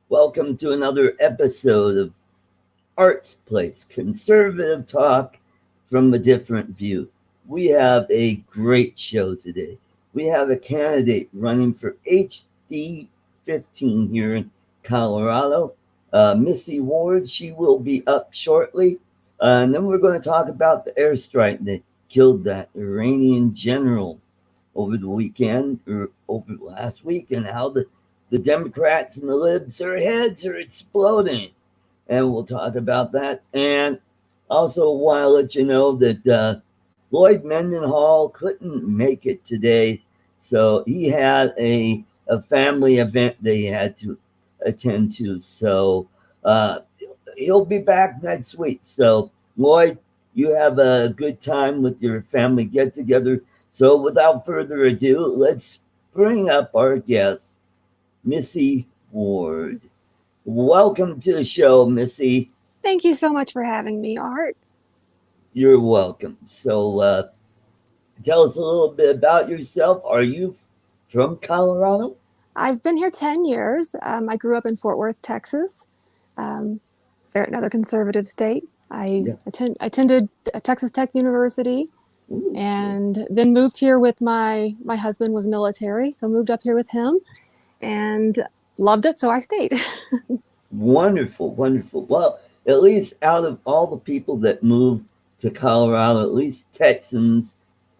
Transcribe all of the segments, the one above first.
Welcome to another episode of Art's Place, conservative talk from a different view. We have a great show today. We have a candidate running for HD 15 here in Colorado, Missy Ward. She will be up shortly. And then we're going to talk about the airstrike that killed that Iranian general over the weekend or over last week, and how the Democrats and the libs, their heads are exploding. And we'll talk about that. And also want to let you know that Lloyd Mendenhall couldn't make it today. So he had a family event that he had to attend to. So uh, he'll be back next week. So, Lloyd, you have a good time with your family get together. So, without further ado, let's bring up our guest, Missy Ward. Welcome to the show, Missy. Thank you so much for having me, Art. You're welcome. So, tell us a little bit about yourself. Are you from Colorado? I've been here 10 years. I grew up in Fort Worth, Texas, um, another conservative state. Yeah. Attended Texas Tech University Ooh, and then moved here with my husband was military, so moved up here with him and loved it, so I stayed. wonderful, wonderful. Well, at least out of all the people that moved to Colorado, at least Texans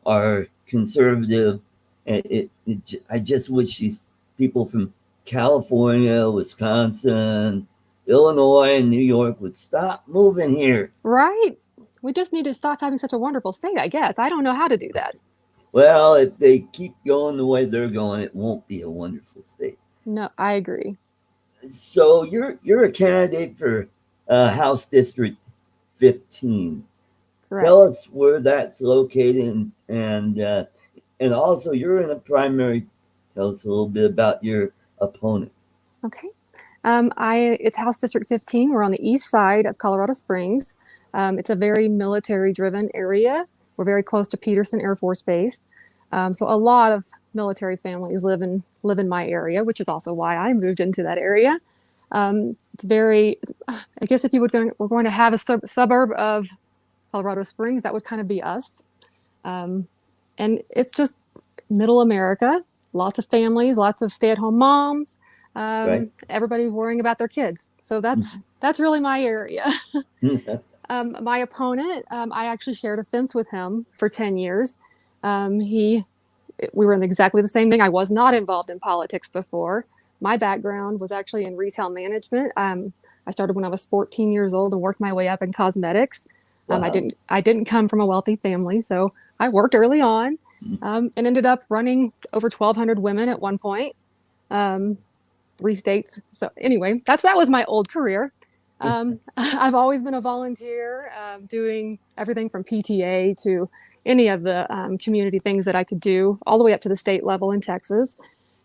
are conservative. And I just wish these people from California, Wisconsin, Illinois, and New York would stop moving here. Right? We just need to stop having such a wonderful state, I guess. I don't know how to do that. Well, if they keep going the way they're going, it won't be a wonderful state. No, I agree. So you're a candidate for House District 15. Tell Correct. us where that's located, and also you're in a primary. Tell us a little bit about your opponent. Okay. It's House District 15. We're on the east side of Colorado Springs. It's a very military-driven area. We're very close to Peterson Air Force Base, so a lot of military families live in my area, which is also why I moved into that area. It's very, I guess, if we're going to have a suburb of Colorado Springs, that would kind of be us. Um, and it's just middle America, lots of families, lots of stay-at-home moms. Right? Everybody's worrying about their kids, so that's really my area. My opponent, I actually shared a fence with him for 10 years. He We were in exactly the same thing. I was not involved in politics before. My background was actually in retail management. I started when I was 14 years old and worked my way up in cosmetics. Wow. I didn't come from a wealthy family, so I worked early on, and ended up running over 1,200 women at one point, um, 3 states. So anyway, that was my old career. I've always been a volunteer, doing everything from PTA to any of the community things that I could do, all the way up to the state level in Texas.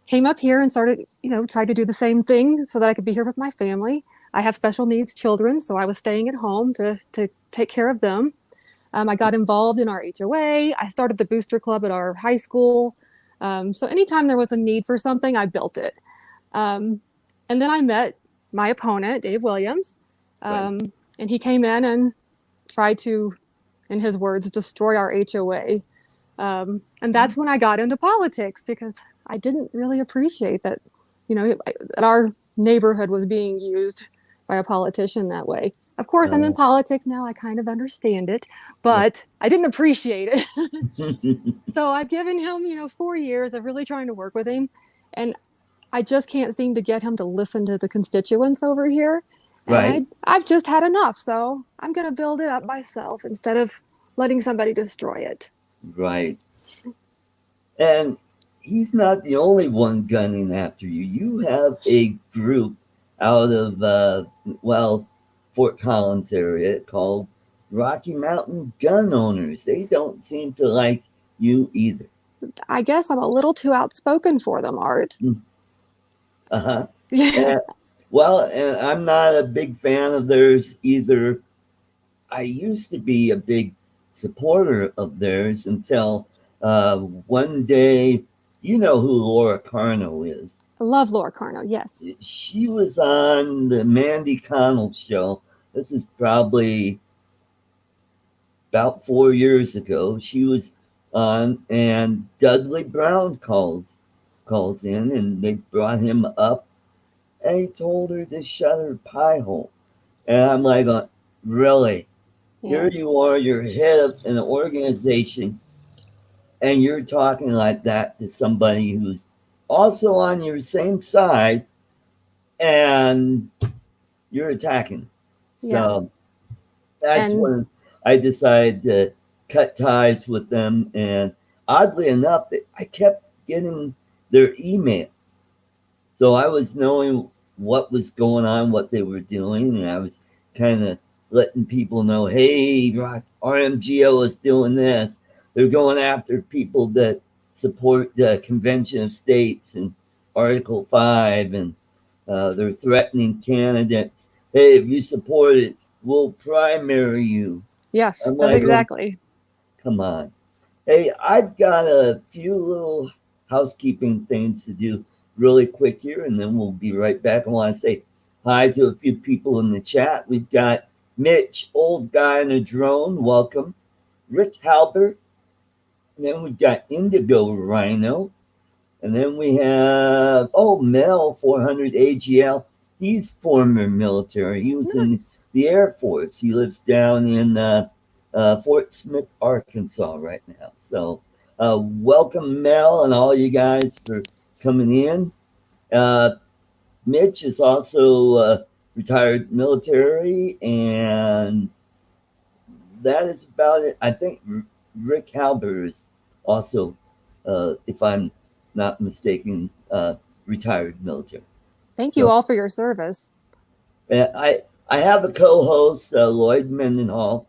Came up here and started, tried to do the same thing so that I could be here with my family. I have special needs children, so I was staying at home to take care of them. I got involved in our HOA. I started the booster club at our high school. So anytime there was a need for something, I built it. Um, and then I met my opponent, Dave Williams, Right. and he came in and tried to, in his words, destroy our HOA. And that's when I got into politics because I didn't really appreciate that, that our neighborhood was being used by a politician that way. Of course, I'm in Uh, politics now. I kind of understand it, but I didn't appreciate it. So I've given him, 4 years of really trying to work with him. And I just can't seem to get him to listen to the constituents over here. And right. I've just had enough. So I'm going to build it up myself instead of letting somebody destroy it. Right. And he's not the only one gunning after you. You have a group out of, Fort Collins area called Rocky Mountain Gun Owners. They don't seem to like you either. I guess I'm a little too outspoken for them, Art. Uh huh. Yeah. And, and I'm not a big fan of theirs either. I used to be a big supporter of theirs until one day You know who Laura Carno is. I love Laura Carno. Yes. She was on the Mandy Connell show. This is probably about 4 years ago. She was on, and Dudley Brown calls in, and they brought him up, and he told her to shut her pie hole. And I'm like, really? Here Yes. you are, you're head of an organization, and you're talking like that to somebody who's also on your same side, and you're attacking. Yeah. So that's And when I decided to cut ties with them. And oddly enough, I kept getting their emails. So I was knowing what was going on, what they were doing, and I was kind of letting people know, hey, RMGO is doing this. They're going after people that support the Convention of States and Article 5, and they're threatening candidates. Hey, if you support it, we'll primary you. yes, I'm that's like, oh, exactly. come on. Hey, I've got a few little housekeeping things to do really quick here, and then we'll be right back. I want to say hi to a few people in the chat. We've got Mitch, old guy in a drone, welcome. Rick Halbert, and then we've got Indigo Rhino, and then we have, Mel 400 AGL. He's former military. He was in Nice. the Air Force. He lives down in Fort Smith, Arkansas right now. So welcome, Mel, and all you guys for coming in. Uh, Mitch is also retired military, and that is about it. I think Rick Halber is also, if I'm not mistaken, retired military. Thank you So all for your service. I have a co-host, Lloyd Mendenhall.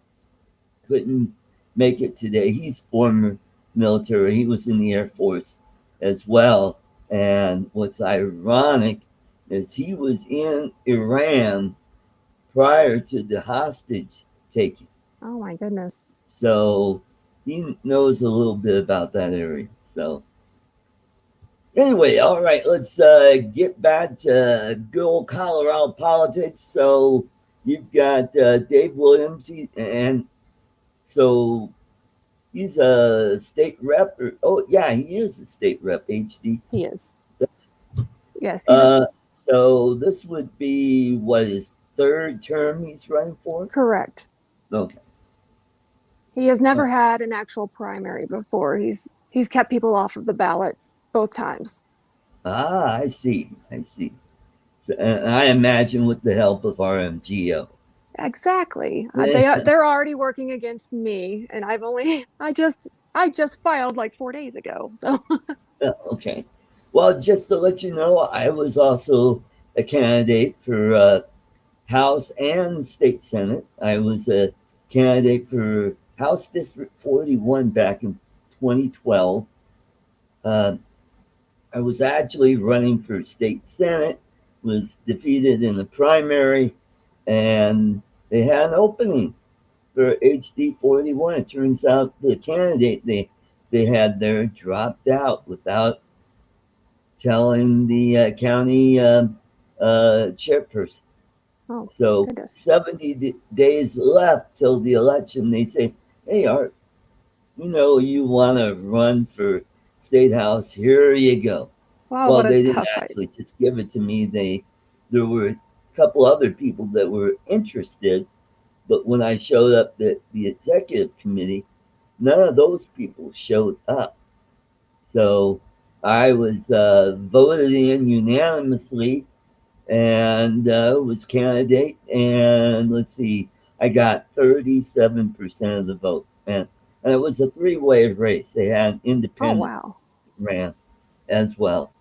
Couldn't make it today. He's former military. He was in the Air Force as well. And what's ironic is he was in Iran prior to the hostage taking. Oh my goodness. So he knows a little bit about that area. So anyway, all right, let's get back to good old Colorado politics. So you've got Dave Williams, and so he's a state rep. Yeah, he is a state rep. HD. He is. Yes, he's a, Uh, so this would be what, his third term he's running for. correct. Okay. He has never had an actual primary before. He's kept people off of the ballot both times. I see. I see. So, and I imagine with the help of RMGO. Exactly. They're already working against me, and I just filed like 4 days ago. So Okay. Well, just to let you know, I was also a candidate for House and State Senate. I was a candidate for House District 41 back in 2012. Uh, I was actually running for State Senate, was defeated in the primary, and they had an opening for HD 41. It turns out the candidate they had there dropped out without telling the county chairperson. oh So goodness. 70 days left till the election. They say, hey, Art, you want to run for state house. Here you go. Wow, Well, what a they didn't tough fight. actually just give it to me. There were a couple other people that were interested, but when I showed up at the executive committee, none of those people showed up. So I was voted in unanimously, and was candidate. And let's see, I got 37% of the vote. And it was a three-way race. They had an Oh independent wow. ran as well.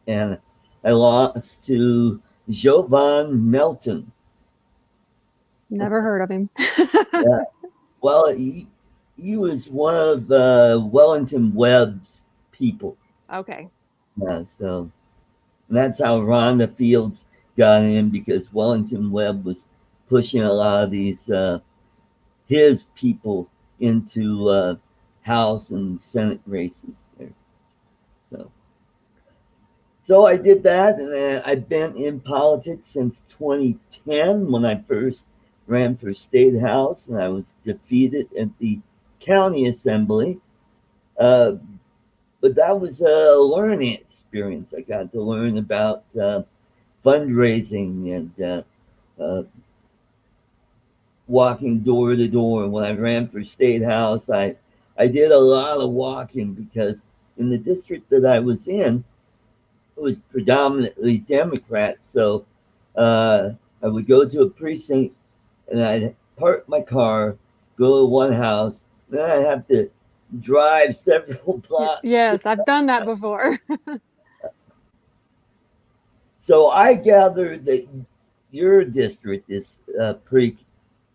And I lost to Jovan Melton. Never heard of him. Yeah, well, he was one of Wellington Webb's people. Okay. So that's how Rhonda Fields got in, because Wellington Webb was pushing a lot of these his people into House and Senate races there. So I did that, and I've been in politics since 2010 when I first ran for state house, and I was defeated at the county assembly. Uh, but that was a learning experience. I got to learn about fundraising and walking door to door. When I ran for state house, I did a lot of walking because in the district that I was in, it was predominantly Democrats. So uh, I would go to a precinct and I'd park my car, go to one house, then I'd have to drive several blocks. Yes, I've done that before. So I gather that your district is pretty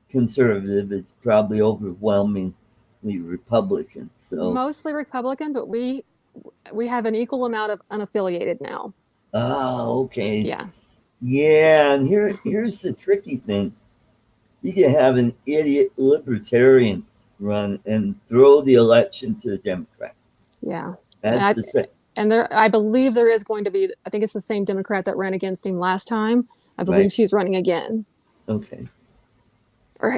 conservative. It's probably overwhelmingly Republican. So, Mostly Republican, but we have an equal amount of unaffiliated now. okay. Yeah. Yeah, and here's the tricky thing. You can have an idiot libertarian run and throw the election to the Democrat. Yeah. And That's the same. I believe there is going to be, I think it's the same Democrat that ran against him last time. I believe Right. she's running again. Okay.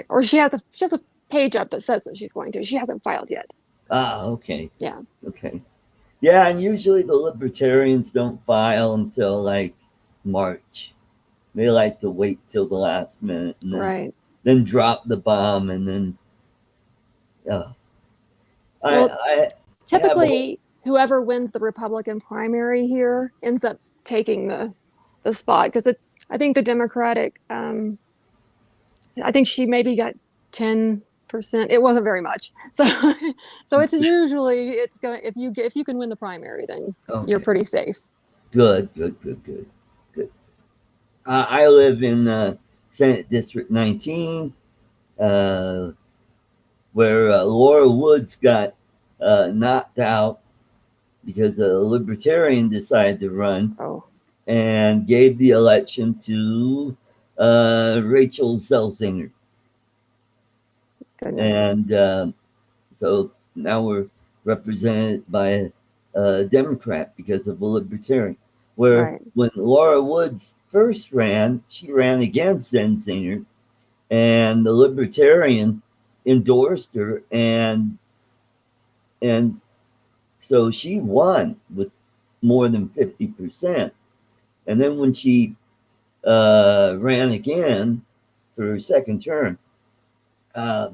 Or she has a page up that says that she's going to. She hasn't filed yet. Okay. Yeah. Okay. Yeah, and usually the libertarians don't file until like March. They like to wait till the last minute and Right. then drop the bomb and then uh, Well, I have a typically whoever wins the Republican primary here ends up taking the spot because I think the Democratic I think she maybe got 10%. It wasn't very much. So so it's usually it's going if you can win the primary then you're okay. pretty safe. Good. I live in Senate District 19, uh, where Laura Woods got knocked out because a libertarian decided to run Oh, and gave the election to Rachel Zelsinger. goodness. And so now we're represented by a Democrat because of a libertarian. Where Right. when Laura Woods first ran, she ran against Zelsinger, and the libertarian endorsed her, and so she won with more than 50%. And then when she ran again for her second term, uh,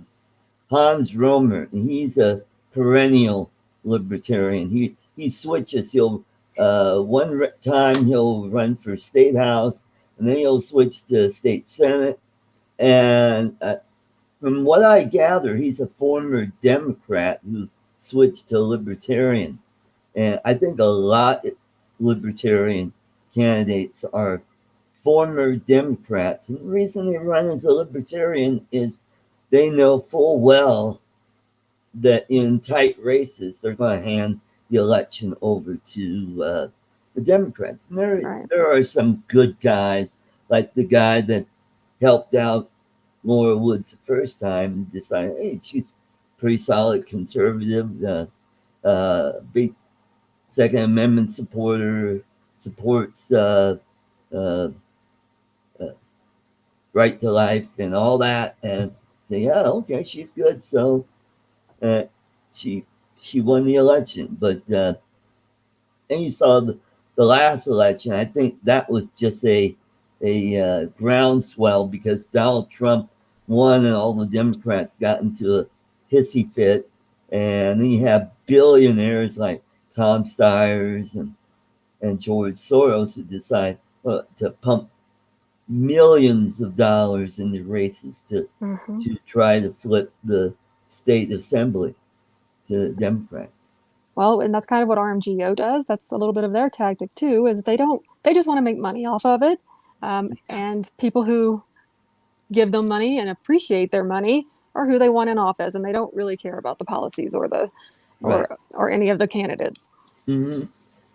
Hans Romer, he's a perennial libertarian. He switches. He'll one time he'll run for state house, and then he'll switch to state senate. And from what I gather, he's a former Democrat who switched to libertarian. And I think a lot of libertarian candidates are former Democrats. And the reason they run as a libertarian is they know full well that in tight races, they're going to hand the election over to the Democrats. And Right. there are some good guys, like the guy that helped out Laura Woods the first time and decided, hey, she's pretty solid conservative, big Second Amendment supporter, supports uh, uh, right to life and all that, and say, yeah, okay, she's good. So uh, she she won the election. But then you saw the last election. I think that was just a groundswell because Donald Trump won and all the Democrats got into a hissy fit, and then you have billionaires like Tom Steyers and George Soros who decide to pump millions of dollars into races Hmm. to try to flip the state assembly to Democrats. Well, and that's kind of what RMGO does. That's a little bit of their tactic too, is they just want to make money off of it. And people who give them money and appreciate their money are who they want in office, and they don't really care about the policies Right. or any of the candidates. Hmm.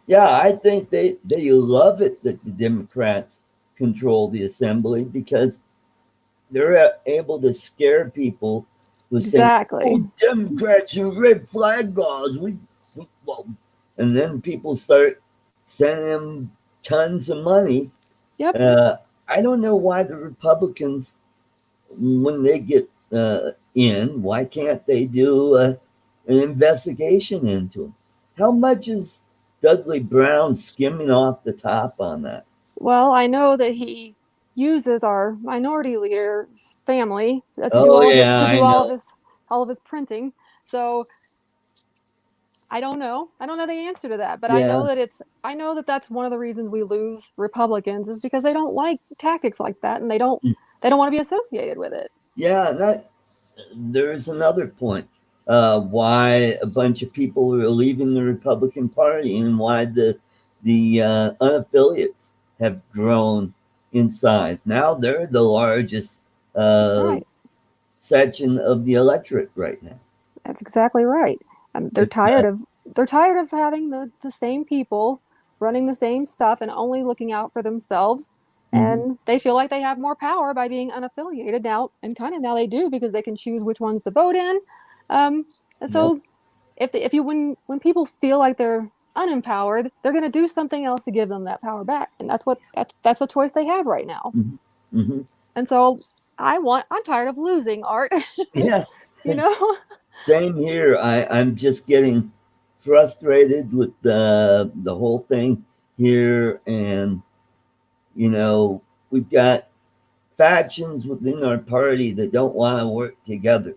Yeah, I think they love it that the Democrats control the assembly because they're able to scare people who say, Exactly. "Oh, Democrats are red flag laws." We well, and then people start. sending him tons of money. Yep. I don't know why the Republicans, when they get in, why can't they do an investigation into him? How much is Dudley Brown skimming off the top on that? Well, I know that he uses our minority leader's family to do Oh all of it, yeah, to I do know. all of his printing. So I don't know. I don't know the answer to that, but Yeah, I know that that's one of the reasons we lose Republicans is because they don't like tactics like that and they don't want to be associated with it. yeah. That there's another point. Why a bunch of people are leaving the Republican Party and why the unaffiliates have grown in size. Now they're the largest That's uh, right. section of the electorate right now. That's exactly right. It's They're tired of having the same people running the same stuff and only looking out for themselves. mhm, And they feel like they have more power by being unaffiliated now, and kind of now they do because they can choose which ones to vote in. And yep, so if you when people feel like they're unempowered, they're going to do something else to give them that power back, and that's the choice they have right now. mhm, mhm. And so I'm tired of losing, Art. Yeah. You know. Same here. I'm just getting frustrated with the whole thing here, and you know we've got factions within our party that don't want to work together.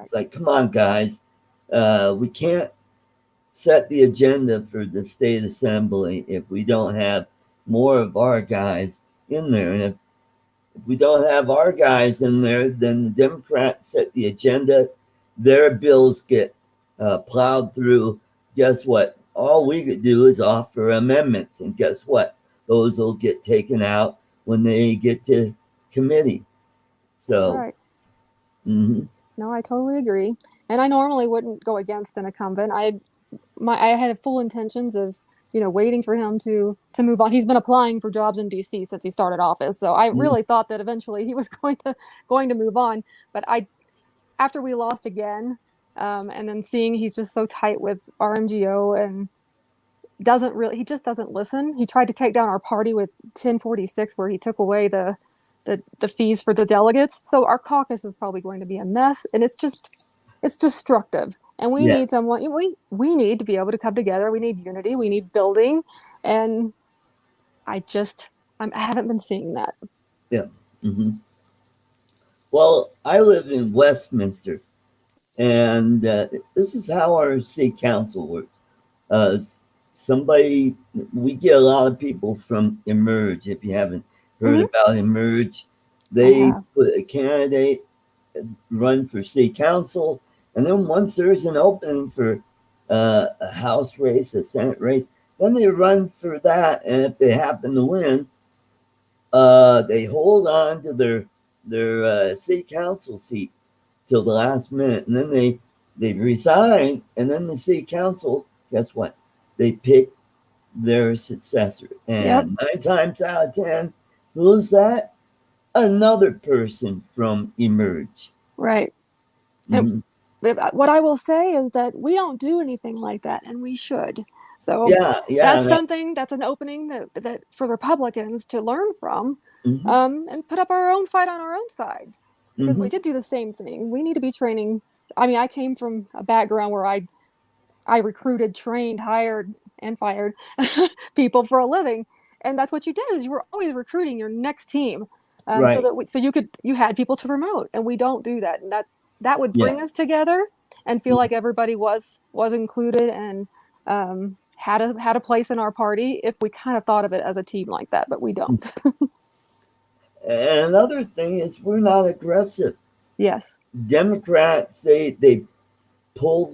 It's Correct. like, come on, guys, we can't set the agenda for the state assembly if we don't have more of our guys in there, and if we don't have our guys in there, then the Democrats set the agenda. Their bills get plowed through. Guess what? All we could do is offer amendments, and guess what? Those will get taken out when they get to committee. That's So, right. mhm, No, I totally agree. And I normally wouldn't go against an incumbent. I had full intentions of, waiting for him to move on. He's been applying for jobs in DC since he started office. So I mhm, really thought that eventually he was going to move on. But after we lost again, and then seeing he's just so tight with RMGO and he just doesn't listen. He tried to take down our party with 1046 where he took away the fees for the delegates. So our caucus is probably going to be a mess, and it's destructive. And we yeah, need someone. We need to be able to come together. We need unity. We need building, and I just I haven't been seeing that. yeah. Mhm. Well, I live in Westminster, and this is how our city council works. Uh, somebody, we get a lot of people from Emerge. If you haven't heard Mm-hmm. about Emerge, I they have. put a candidate run for city council, and then once there's an opening for a House race, a Senate race, then they run for that, and if they happen to win, they hold on to their city council seat till the last minute, and then they resign, and then the city council, guess what? They pick their successor, Yep. and 9 times out of 10, who's that? Another person from Emerge. Right. And Mhm. what I will say is that we don't do anything like that, and we should. So Yeah, yeah, that's something that's an opening that for Republicans to learn from, mhm, and put up our own fight on our own side, because we mhm, could do the same thing. We need to be training. I mean, I came from a background where I recruited, trained, hired, and fired people for a living, and that's what you did is you were always recruiting your next team, so right, that you had people to promote, and we don't do that, and that would yeah, bring us together and feel mhm. like everybody was included and had a place in our party if we kind of thought of it as a team like that, but we don't. And another thing is we're not aggressive. Yes. Democrats, they pull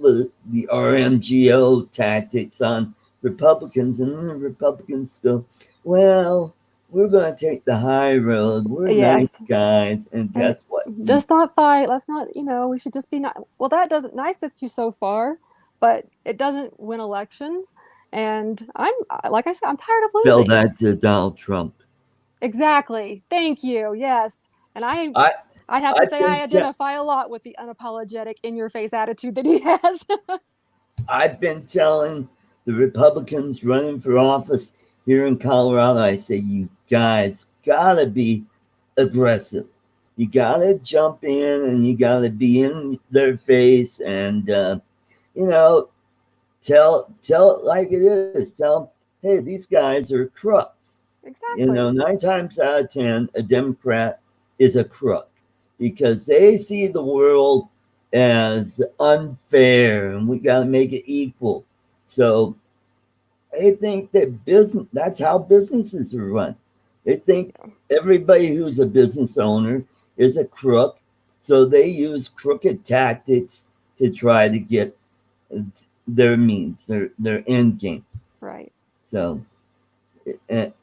the RMGO tactics on Republicans, and then the Republicans go, well, we're going to take the high road. We're nice Yes. guys. And And guess what? just not fight. Let's not, we should just be not. Well, that doesn't nice gets you so far, but it doesn't win elections. And like I said, I'm tired of Tell losing. that to Donald Trump. Exactly. Thank you. Yes. And I, I'd have to I've say I been, te- identify a lot with the unapologetic in your face attitude that he has. I've been telling the Republicans running for office here in Colorado, I say, you guys gotta be aggressive. You gotta jump in and you gotta be in their face and, you know, tell it like it is. Tell them, hey, these guys are crooks. You know, Exactly. 9 times out of 10, a Democrat is a crook because they see the world as unfair and we got to make it equal. So they think that business, that's how businesses are run. They think everybody who's a business owner is a crook. So they use crooked tactics to try to get their means, their end game. Right. So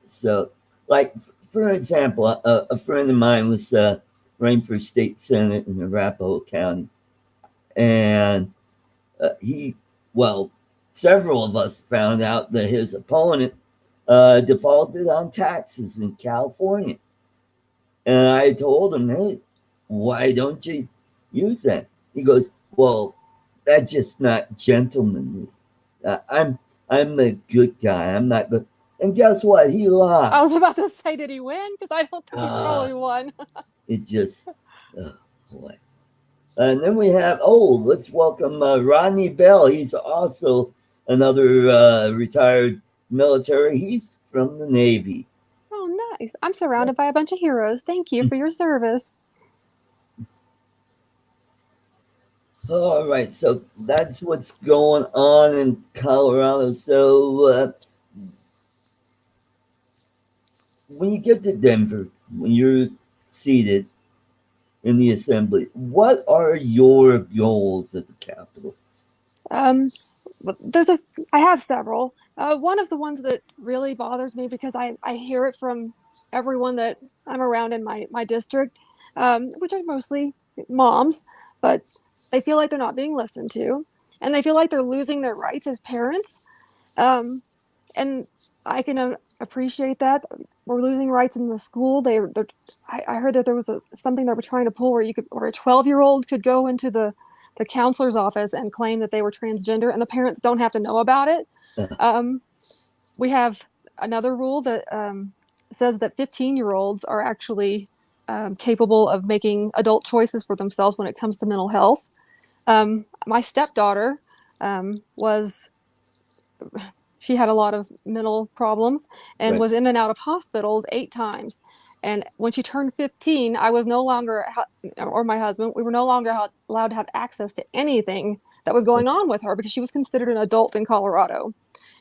so, like for example, a friend of mine was running for state senate in Arapahoe County, and he, well, several of us found out that his opponent defaulted on taxes in California, and I told him, hey, why don't you use that? He goes, well, that's just not gentlemanly. I'm a good guy. I'm not good. And guess what? He I was lost. about to say, did he win? Because I don't think he Uh, probably won. it just, oh boy. And then we have, let's welcome Rodney Bell. He's also another retired military. He's from the Navy. Oh, nice. I'm surrounded by a bunch of heroes. Thank you for your service. All right, so that's what's going on in Colorado. So when you get to Denver, when you're seated in the assembly, what are your goals at the Capitol? Um, but I have several. One of the ones that really bothers me because I hear it from everyone that I'm around in my district, which are mostly moms, but they feel like they're not being listened to, and they feel like they're losing their rights as parents. Um, and I can appreciate that. We're losing rights in the school. I heard that there was something that we're trying to pull where a 12-year-old could go into the counselor's office and claim that they were transgender, and the parents don't have to know about it. Um, we have another rule that says that 15-year-olds are actually capable of making adult choices for themselves when it comes to mental health. My stepdaughter was she had a lot of mental problems and Right. was in and out of hospitals 8 times. And when she turned 15, I was no longer, or my husband, we were no longer allowed to have access to anything that was going on with her because she was considered an adult in Colorado.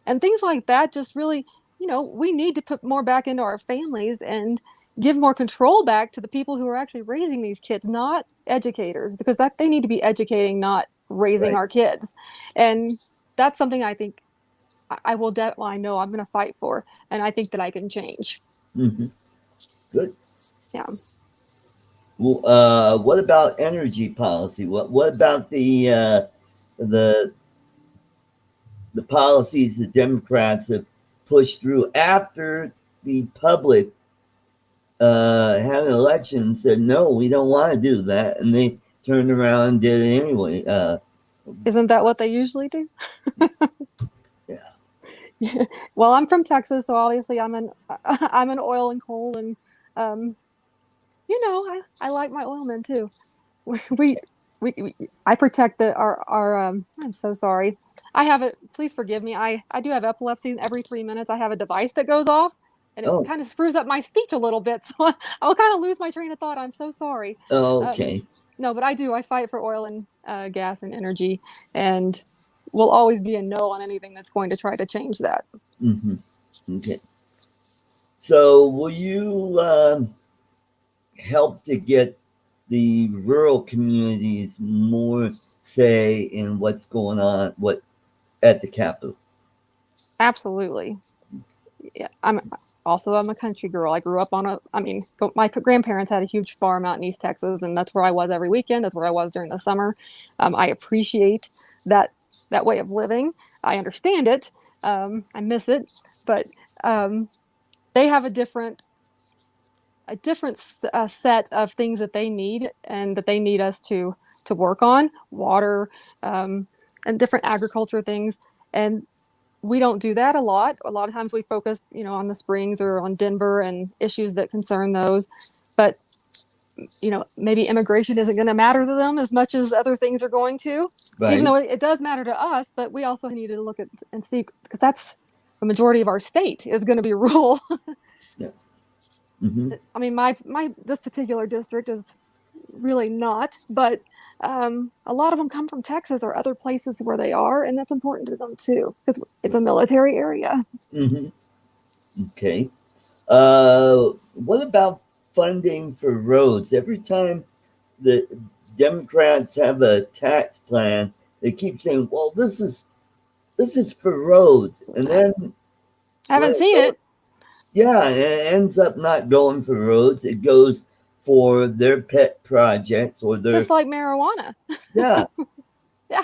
And things like that just really, we need to put more back into our families and give more control back to the people who are actually raising these kids, not educators, because that they need to be educating, not raising Right. our kids. And that's something I think I will definitely, I know I'm going to fight for, and I think that I can change. Hmm. Good. Yeah. Well, what about energy policy? What about the the policies the Democrats have pushed through after the public had an election and said no, we don't want to do that, and they turned around and did it anyway. Isn't that what they usually do? Yeah. Well, I'm from Texas, so obviously I'm an oil and coal, and um, I like my oilmen too. We, we I protect our I'm so sorry. I have it. Please forgive me. I do have epilepsy. And every 3 minutes, I have a device that goes off, and it Oh. kind of screws up my speech a little bit. So I'll kind of lose my train of thought. I'm so sorry. Um, Okay. no, but I do. I fight for oil and gas and energy, and will always be a no on anything that's going to try to change that. Hmm. Okay. So, will you help to get the rural communities more say in what's going on, what at the Capitol? Absolutely. Yeah, I'm a country girl. I grew up my grandparents had a huge farm out in East Texas, and that's where I was every weekend. That's where I was during the summer. I appreciate that that way of living. I understand it. I miss it, but um, they have a different set of things that they need and that they need us to work on, water, um, and different agriculture things. And we don't do that a lot. A lot of times we focus, on the Springs or on Denver and issues that concern those. But, maybe immigration isn't going to matter to them as much as other things are going to, even Right. though it does matter to us. But we also need to look at and see, because that's the majority of our state is going to be rural. Yeah. Hmm. I mean, my this particular district is really not, but a lot of them come from Texas or other places where they are, and that's important to them too because it's a military area. Hmm. Okay. What about funding for roads? Every time the Democrats have a tax plan, they keep saying, "Well, this is for roads," and I then when haven't it seen goes, it, yeah, it ends up not going for roads. It goes for their pet projects or their just like marijuana. yeah. Yeah,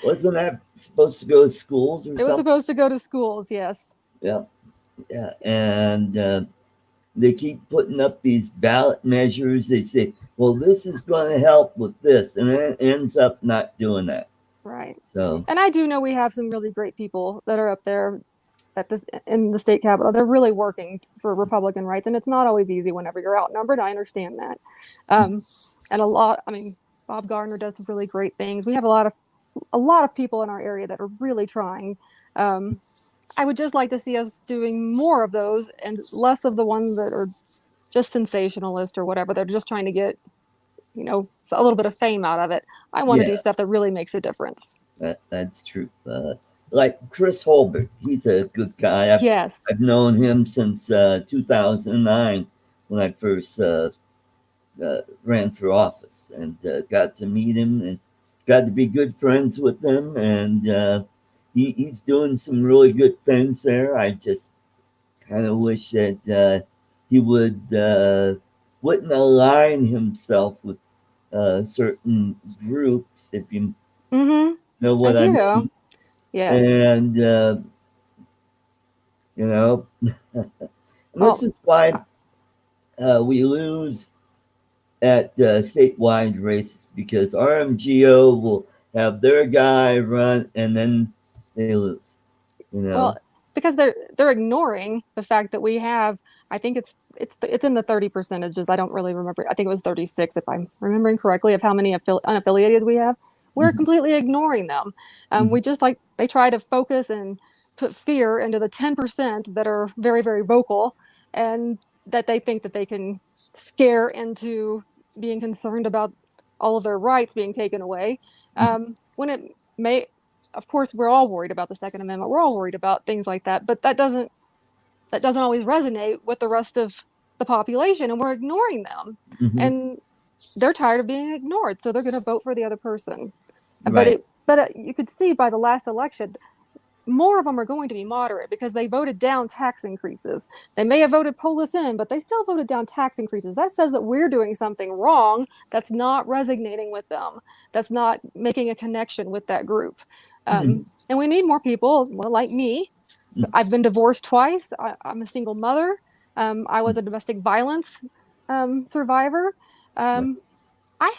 Wasn't that supposed to go to schools or it was something? supposed to go to schools. Yes, Yeah, yeah, and they keep putting up these ballot measures. They say, "Well, this is going to help with this," and then it ends up not doing that. right. So, And I do know we have some really great people that are up there at this in the state capitol. They're really working for Republican rights, and it's not always easy whenever you're outnumbered. I understand that, and a lot. I mean, Bob Gardner does some really great things. We have a lot of people in our area that are really trying. Um, I would just like to see us doing more of those and less of the ones that are just sensationalist or whatever. They're just trying to get, a little bit of fame out of it. I want to do yeah, stuff that really makes a difference. that's true. Like Chris Holbert, he's a good guy. I've Yes. I've known him since 2009 when I first ran for office, and got to meet him and got to be good friends with him, and he's doing some really good things there. I just kind of wish that he wouldn't align himself with certain groups, if you Mm-hmm. know I what I do. mean. Yes. And you know, and this Well, is why we lose at statewide races, because RMGO will have their guy run and then they lose. You know. well, because they're ignoring the fact that we have. I think it's in the 30 percentages. I don't really remember. I think it was 36 if I'm remembering correctly of how many unaffiliated we have. We're Mhm, completely ignoring them. mhm, We just like they try to focus and put fear into the 10% that are very very vocal, and that they think that they can scare into being concerned about all of their rights being taken away. mhm. When it may, of course, we're all worried about the Second Amendment. We're all worried about things like that, but that doesn't always resonate with the rest of the population, and we're ignoring them. Mhm. And they're tired of being ignored, so they're going to vote for the other person. But Right. you could see by the last election, more of them are going to be moderate because they voted down tax increases. They may have voted pull us in, but they still voted down tax increases. That says that we're doing something wrong that's not resonating with them, that's not making a connection with that group. Mhm, And we need more people, well, like me. mhm, I've been divorced twice. I'm a single mother. I was a domestic violence survivor. right. Um, I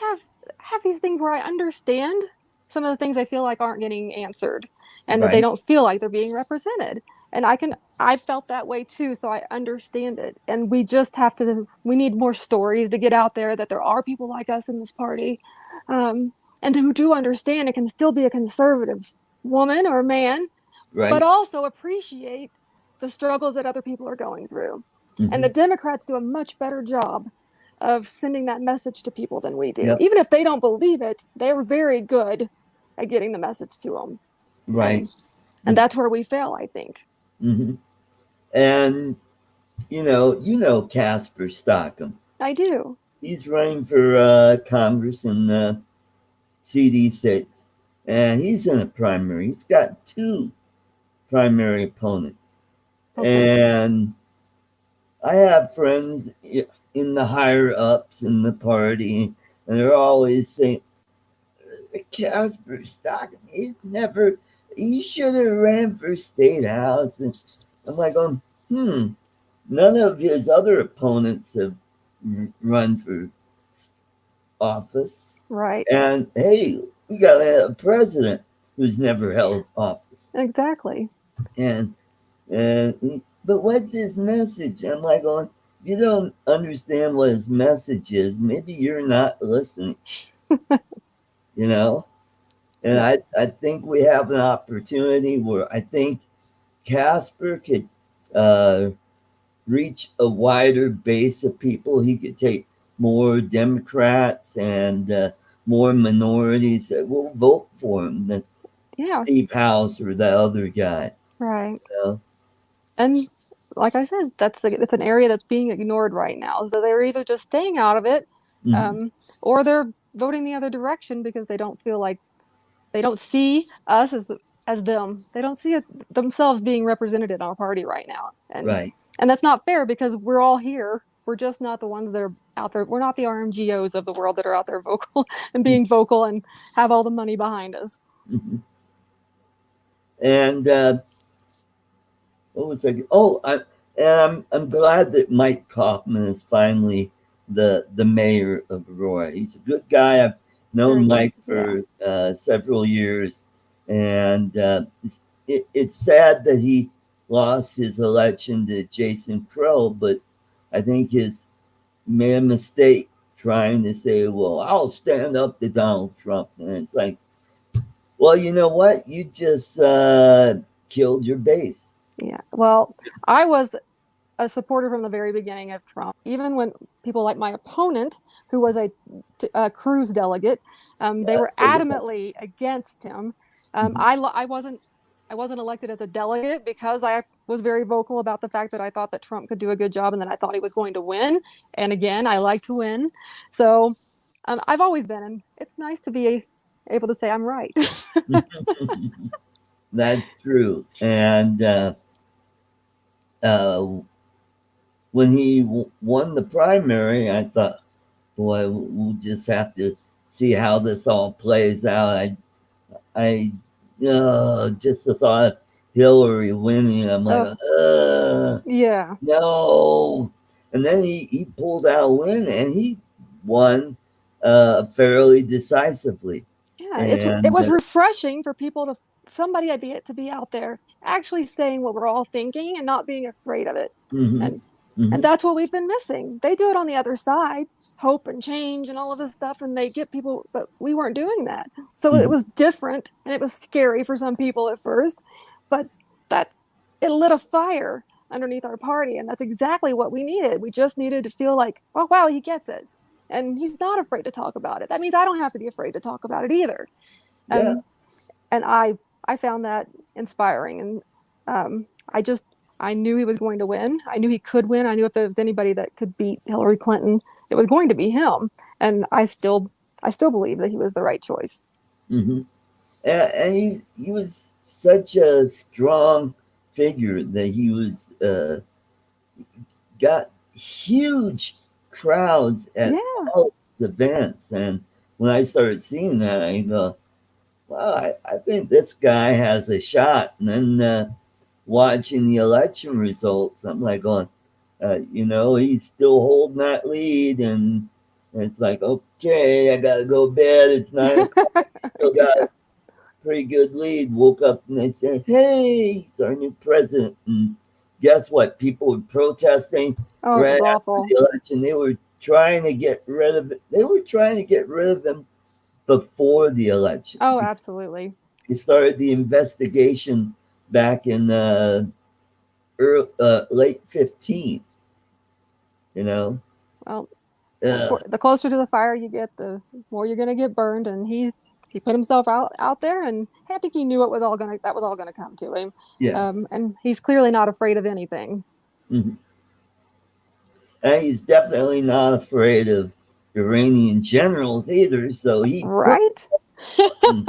have these things where I understand some of the things I feel like aren't getting answered, and that they Right. don't feel like they're being represented. And I felt that way too, so I understand it. And we need more stories to get out there that there are people like us in this party, and who do understand and can still be a conservative woman or man, but Right. also appreciate the struggles that other people are going through. And the Mhm. Democrats do a much better job of sending that message to people than we do. Yep. Even if they don't believe it, they're very good at getting the message to them. Right. And that's where we fail, I think. Mhm. And you know Casper Stockham. I do. He's running for Congress in CD6, and he's in a primary. He's got two primary opponents, Okay. and I have friends in the higher ups in the party, and they're always saying, Casper Stockham, he should have ran for state house. And I'm like, none of his other opponents have run for office. Right. And hey, we got a president who's never held office. Exactly. And but what's his message? I'm like going, if you don't understand what his message is, maybe you're not listening, you know? And Yeah. I think we have an opportunity where I think Casper could uh, reach a wider base of people. He could take more Democrats and more minorities that will vote for him than Yeah. Steve House or the other guy. Right. You know? And like I said, it's an area that's being ignored right now. So they're either just staying out of it, Mhm. um, or they're voting the other direction because they don't feel like they don't see us as them. They don't see it, themselves being represented in our party right now, Right. and that's not fair because we're all here. We're just not the ones that are out there. We're not the RMGOs of the world that are out there vocal and being vocal and have all the money behind us. Mhm. And what was I? Oh, I'm glad that Mike Kaufman is finally the mayor of Aurora. He's a good guy. I've Very known good. Mike Yeah. for several years, and it's sad that he lost his election to Jason Crow, but I think his made a mistake trying to say, "Well, I'll stand up to Donald Trump," and it's like, well, you know what? You just killed your base. Yeah. Well, I was a supporter from the very beginning of Trump, even when people like my opponent, who was a Cruz delegate, they were So yeah. adamantly against him. Mhm. I wasn't elected as a delegate because I was very vocal about the fact that I thought that Trump could do a good job and that I thought he was going to win. And again, I like to win, so I've always been, and it's nice to be able to say I'm right. That's true. And uh, when he won the primary, I thought, boy, we'll just have to see how this all plays out. I just the thought of Hillary winning, I'm like, Oh, yeah. no. And then he pulled out a win and he won fairly decisively. Yeah, it And was refreshing for people to somebody to be out there actually saying what we're all thinking and not being afraid of it. hmm And and hmm that's what we've been missing. They do it on the other side, hope and change and all of this stuff, and they get people, but we weren't doing that. So it hmm was different and it was scary for some people at first, but that it lit a fire underneath our party, and that's exactly what we needed. We just needed to feel like, oh wow, he gets it. And he's not afraid to talk about it. That means I don't have to be afraid to talk about it either. yeah. Um, and I found that inspiring, and I just I knew he was going to win. I knew he could win. I knew if there was anybody that could beat Hillary Clinton, it was going to be him. And I still believe that he was the right choice. hmm and he was such a strong figure that he was got huge crowds at Yeah. all his events. And when I started seeing that, I go, well, I think this guy has a shot. And then watching the election results, I'm like going, he's still holding that lead. And it's like, okay, I got to go to bed. It's 9 o'clock. Still got Yeah. a pretty good lead. Woke up and they said, hey, he's our new president. And guess what? People were protesting Oh, it right was after awful. the election. They were trying to get rid of it. They were trying to get rid of him before the election. Oh, absolutely. They started the investigation back in late 15, you know. Well, Uh, the closer to the fire you get, the more you're going to get burned. And he put himself out there, and I think he knew it was all gonna that was all going to come to him. yeah. And he's clearly not afraid of anything. Mhm. And he's definitely not afraid of Iranian generals either. So he put Right? them.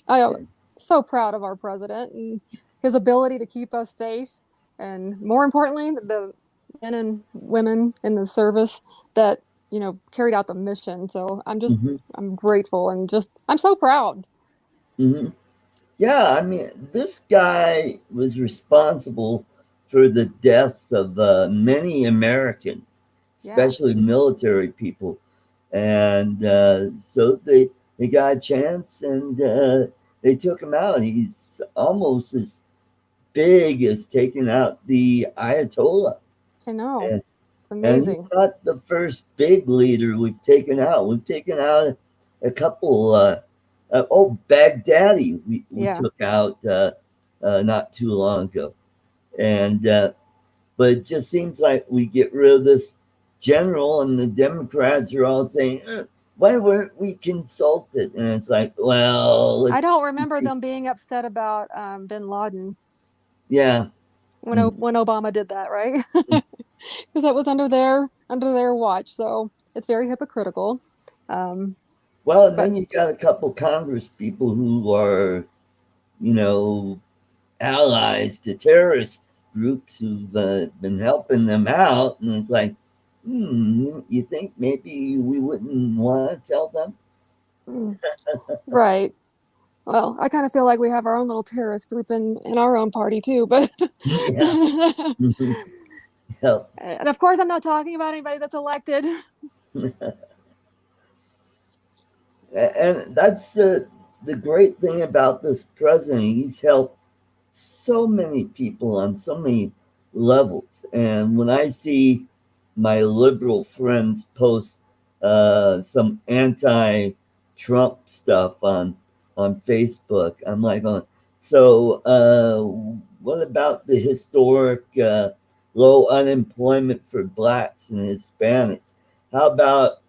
I am so proud of our president and his ability to keep us safe. And more importantly, the men and women in the service that, carried out the mission. So hmm I'm grateful and I'm so proud. hmm Yeah, I mean, this guy was responsible for the deaths of many Americans, Yeah. especially military people. And so they got a chance and they took him out. He's almost as big as taking out the Ayatollah. I know. And, It's and he's amazing. not the first big leader we've taken out. We've taken out a couple. Baghdadi, we Yeah. took out not too long ago. And but it just seems like we get rid of this general, and the Democrats are all saying, "Why weren't we consulted?" And it's like, well, I let's don't remember them being upset about bin Laden yeah. when Mhm. when Obama did that, right? Because that was under their watch. So it's very hypocritical. Um, Well, and but then you got a couple Congress people who are, you know, allies to terrorist groups who've been helping them out, and it's like, you think maybe we wouldn't want to tell them? mm, right. Well, I kind of feel like we have our own little terrorist group in our own party too. But Yeah. Mhm. Yeah. and of course, I'm not talking about anybody that's elected. And that's the great thing about this president. He's helped so many people on so many levels. And when I see my liberal friends post some anti-Trump stuff on Facebook, I'm like, so what about the historic low unemployment for blacks and Hispanics? How about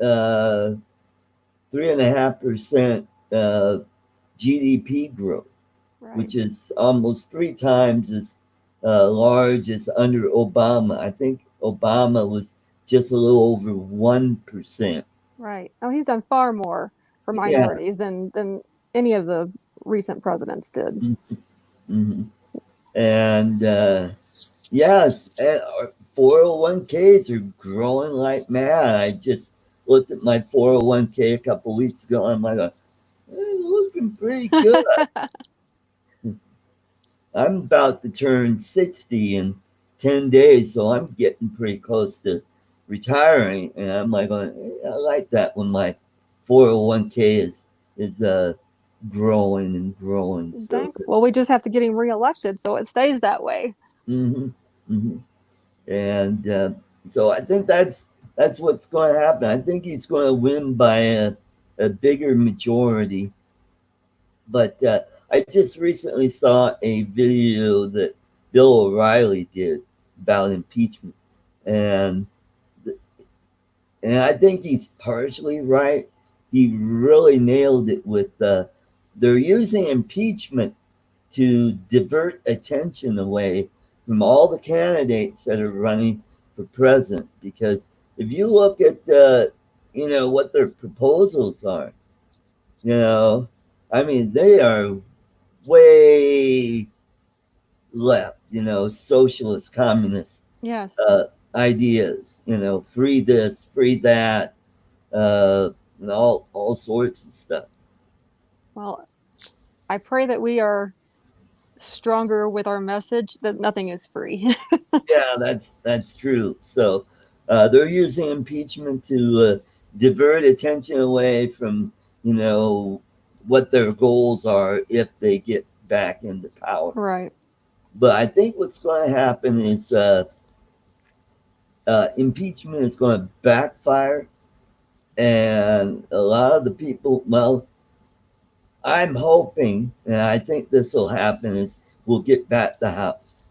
3.5% GDP growth, Right. which is almost three times as large as under Obama. I think Obama was just a little over 1%. Right. Oh, he's done far more for Yeah. minorities than any of the recent presidents did. Mm-hmm. And yes, and 401ks are growing like mad. I just looked at my 401k a couple weeks ago, and I'm like, looking pretty good. I'm about to turn 60 in 10 days, so I'm getting pretty close to retiring. And I'm like, I like that when my 401k is growing and growing. So, Thanks. Well, we just have to get him reelected so it stays that way. hmm hmm and so I think that's what's going to happen. I think he's going to win by a bigger majority. But I just recently saw a video that Bill O'Reilly did about impeachment, and and I think he's partially right. He really nailed it with they're using impeachment to divert attention away from all the candidates that are running for president. Because if you look at what their proposals are, you know, I mean they are way left, socialist, communist Yes. uh, ideas, free this, free that, and all sorts of stuff. Well, I pray that we are stronger with our message that nothing is free. Yeah, that's true. So they're using impeachment to divert attention away from you know what their goals are if they get back into power. Right. But I think what's going to happen is impeachment is going to backfire, and a lot of the people, well, I'm hoping, and I think this will happen, is we'll get back the House.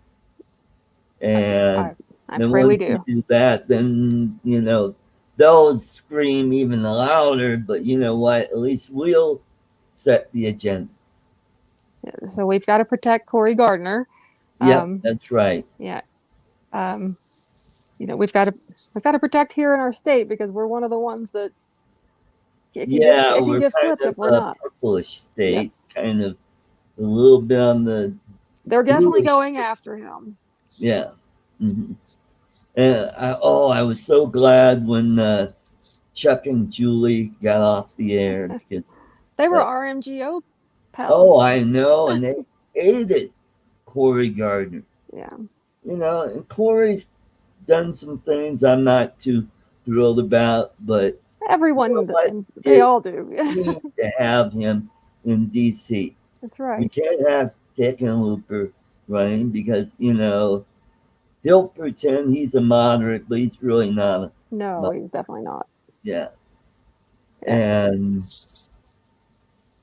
And I I then pray we once we do. do that, then, they'll scream even louder, but you know what? At least we'll set the agenda. So we've got to protect Corey Gardner. Yep, Um, that's right. yeah. Um, we've got to protect here in our state because we're one of the ones that Yeah, it can we're get kind flipped of if we're a not. purplish state, Yes. kind of a little bit on the They're definitely bluish. going after him. Yeah. hmm And I was so glad when Chuck and Julie got off the air because They were that, RMGO oh, pals. I know, and they hated Corey Gardner. Yeah. And Corey's done some things I'm not too thrilled about, but you know Everyone, what? and they It all do. we need to have him in DC. That's We right. can't have Hickenlooper running because, he'll pretend he's a moderate, but he's really not a No, moderate. he's definitely not. Yeah. Yeah. And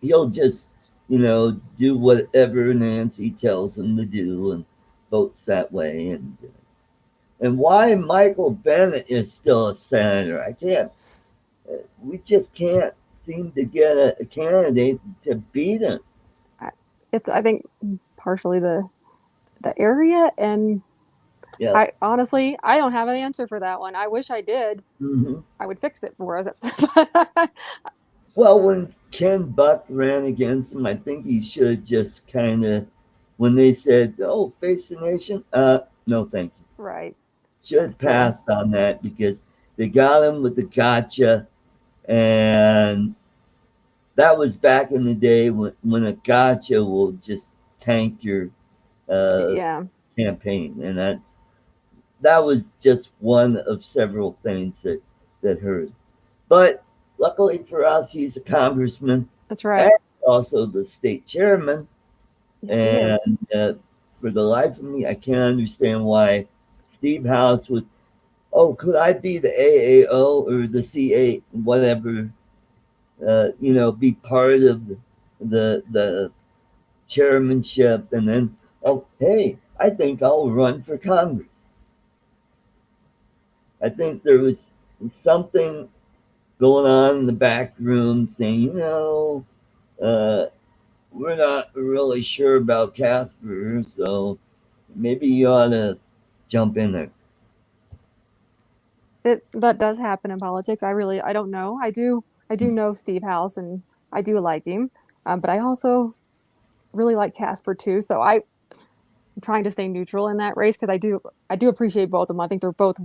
he'll just, do whatever Nancy tells him to do and votes that way. And why Michael Bennett is still a senator, I can't. We just can't seem to get a candidate to beat him. It's, I think, partially the area, and Yeah. I honestly I don't have an answer for that one. I wish I did. Hmm. I would fix it for us. Well, when Ken Buck ran against him, I think he should just kind of, when they said, "Oh, face the nation," no, thank you. Right. Should That's have true. passed on that because they got him with the gotcha, and that was back in the day when a gotcha will just tank your uh, Yeah. campaign, and that was just one of several things that hurt. But luckily for us, he's a congressman That's right. and also the state chairman. Yes, he is. And for the life of me, I can't understand why Steve House would. Oh, could I be the AAO or the CA, whatever? Be part of the chairmanship, and then, oh, hey, I think I'll run for Congress. I think there was something going on in the back room saying, uh, we're not really sure about Casper, so maybe you ought to jump in there. That does happen in politics. I don't know. I do know Steve House, and I do like him, but I also really like Casper too. So I'm trying to stay neutral in that race because I do appreciate both of them. I think they're both